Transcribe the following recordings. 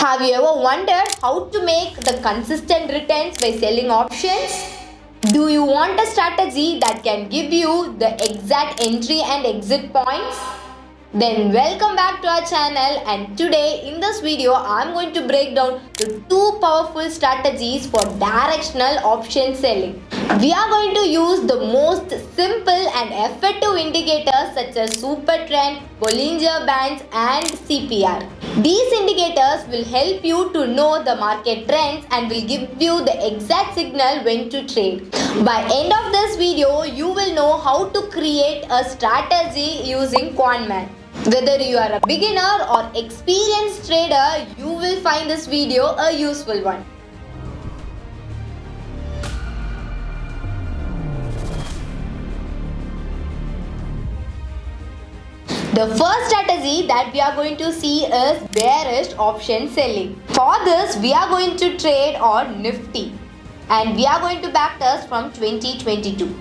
Have you ever wondered how to make the consistent returns by selling options? Do you want a strategy that can give you the exact entry and exit points? Then welcome back to our channel, and today in this video I am going to break down the two powerful strategies for directional option selling. We are going to use the most simple and effective indicators such as Super Trend, Bollinger Bands and CPR. These indicators will help you to know the market trends and will give you the exact signal when to trade. By end of this video, you will know how to create a strategy using QuantMan. Whether you are a beginner or experienced trader, you will find this video a useful one. The first strategy that we are going to see is bearish option selling. For this, we are going to trade on Nifty and we are going to backtest from 2022.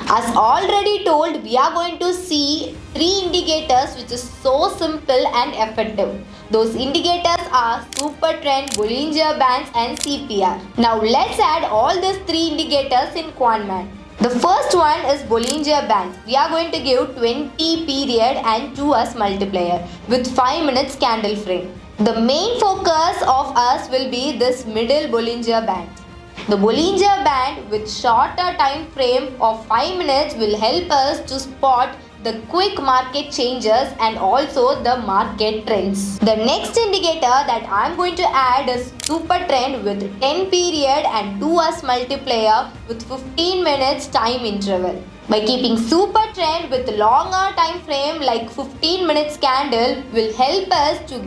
As already told, we are going to see three indicators which is so simple and effective. Those indicators are Super Trend, Bollinger Bands and CPR. Now let's add all these three indicators in QuantMan. The first one is Bollinger Bands. We are going to give 20 period and 2s multiplier with 5 minutes candle frame. The main focus of us will be this middle Bollinger Band. The Bollinger Band with shorter time frame of 5 minutes will help us to spot the quick market changes and also the market trends. The next indicator that I am going to add is Super Trend with 10 period and 2s multiplier with 15 minutes time interval. By keeping Super Trend with longer time frame like 15 minutes candle will help us to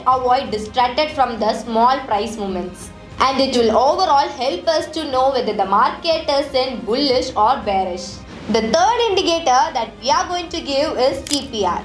avoid distracted from the small price movements. And it will overall help us to know whether the market is in bullish or bearish. The third indicator that we are going to give is CPR.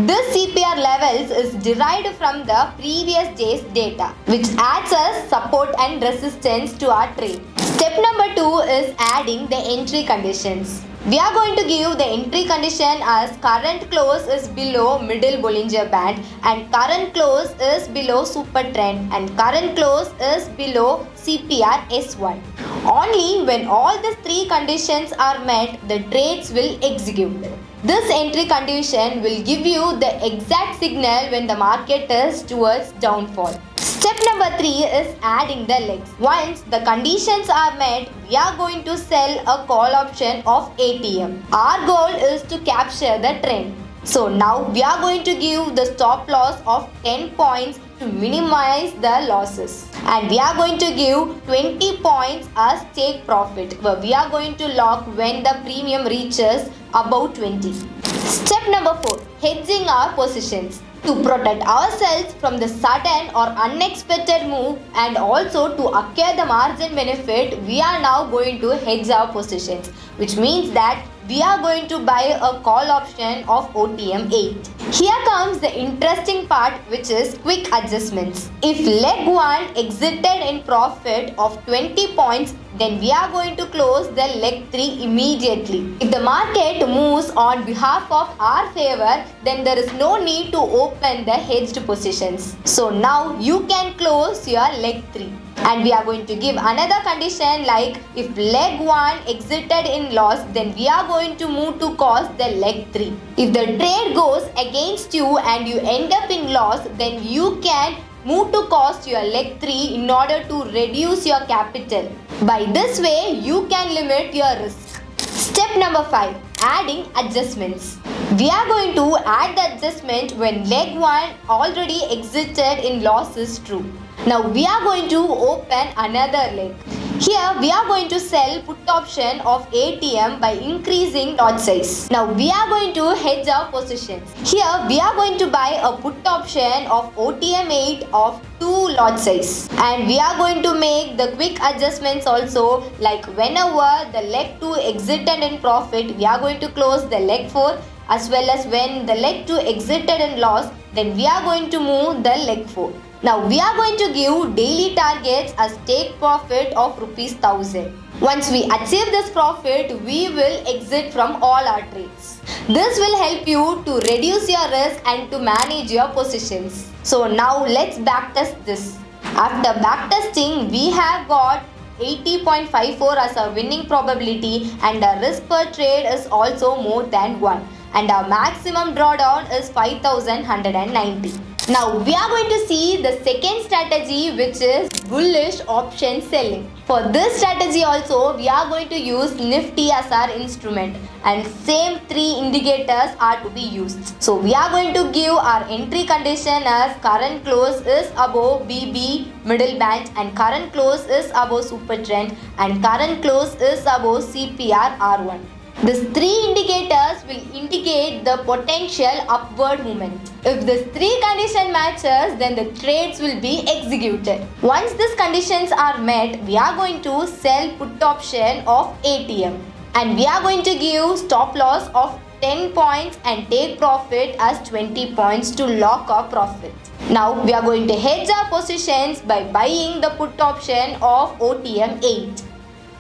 This CPR levels is derived from the previous day's data, which adds as support and resistance to our trade. Step number 2 is adding the entry conditions. We are going to give the entry condition as current close is below middle Bollinger Band and current close is below Super Trend and current close is below CPR S1. Only when all these three conditions are met, the trades will execute. This entry condition will give you the exact signal when the market is towards downfall. Step number 3 is adding the legs. Once the conditions are met, we are going to sell a call option of ATM. Our goal is to capture the trend. So now we are going to give the stop loss of 10 points to minimize the losses. And we are going to give 20 points as take profit, where we are going to lock when the premium reaches about 20. Step number 4, hedging our positions. To protect ourselves from the sudden or unexpected move and also to acquire the margin benefit, we are now going to hedge our positions, which means that we are going to buy a call option of OTM 8. Here comes the interesting part, which is quick adjustments. If leg 1 exited in profit of 20 points, then we are going to close the leg 3 immediately. If the market moves on behalf of our favor, then there is no need to open the hedged positions. So now you can close your leg 3. And we are going to give another condition like if leg 1 exited in loss, then we are going to move to cost the leg 3. If the trade goes against you and you end up in loss, then you can move to cost your leg 3 in order to reduce your capital. By this way, you can limit your risk. Step number 5, adding adjustments. We are going to add the adjustment when leg 1 already exited in loss is true. Now we are going to open another leg. Here we are going to sell put option of ATM by increasing lot size. Now we are going to hedge our positions. Here we are going to buy a put option of OTM 8 of 2 lot size. And we are going to make the quick adjustments also, like whenever the leg 2 exited in profit, we are going to close the leg 4, as well as when the leg 2 exited in loss, then we are going to move the leg 4. Now we are going to give daily targets as take profit of rupees 1000. Once we achieve this profit, we will exit from all our trades. This will help you to reduce your risk and to manage your positions. So now let's backtest this. After backtesting, we have got 80.54 as our winning probability and our risk per trade is also more than 1 and our maximum drawdown is 5190. Now we are going to see the second strategy, which is bullish option selling. For this strategy also we are going to use Nifty as our instrument and same 3 indicators are to be used. So we are going to give our entry condition as current close is above BB middle band and current close is above super trend and current close is above CPR R1. These 3 indicators will indicate the potential upward movement. If these 3 conditions matches, then the trades will be executed. Once these conditions are met, we are going to sell put option of ATM and we are going to give stop loss of 10 points and take profit as 20 points to lock our profit. Now we are going to hedge our positions by buying the put option of OTM 8.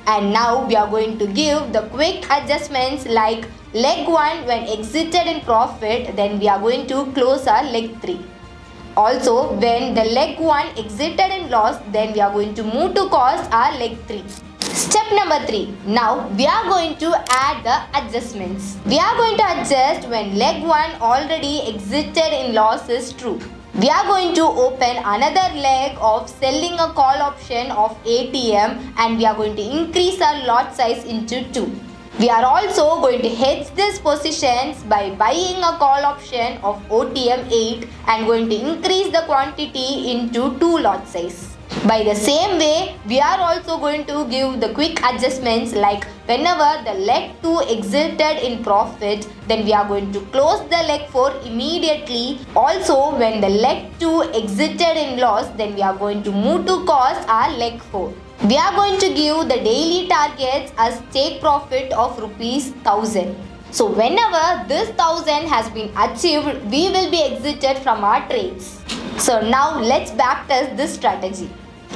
And now we are going to give the quick adjustments like leg 1 when exited in profit, then we are going to close our leg 3. Also when the leg 1 exited in loss, then we are going to move to cost our leg 3. Step number 3. Now we are going to add the adjustments. We are going to adjust when leg 1 already exited in loss is true. We are going to open another leg of selling a call option of ATM and we are going to increase our lot size into 2. We are also going to hedge these positions by buying a call option of OTM 8 and going to increase the quantity into 2 lot size. By the same way, we are also going to give the quick adjustments like whenever the leg 2 exited in profit, then we are going to close the leg 4 immediately. Also, when the leg 2 exited in loss, then we are going to move to cost our leg 4. We are going to give the daily targets as take profit of rupees 1000. So whenever this 1000 has been achieved, we will be exited from our trades. So now let's backtest this strategy.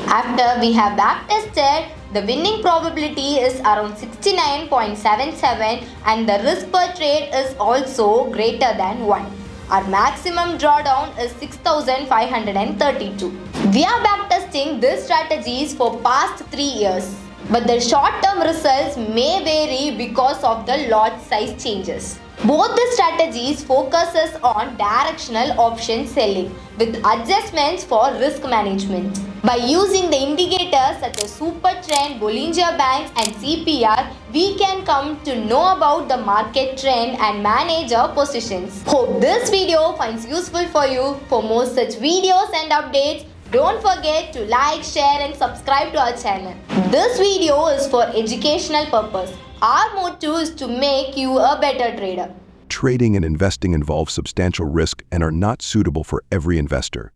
After we have backtested, the winning probability is around 69.77 and the risk per trade is also greater than 1. Our maximum drawdown is 6532. We are backtesting these strategies for past 3 years. But the short-term results may vary because of the lot size changes. Both the strategies focuses on directional option selling with adjustments for risk management. By using the indicators such as Super Trend, Bollinger Bands and CPR, we can come to know about the market trend and manage our positions. Hope this video finds useful for you. For more such videos and updates, don't forget to like, share and subscribe to our channel. This video is for educational purpose. Our motto is to make you a better trader. Trading and investing involve substantial risk and are not suitable for every investor.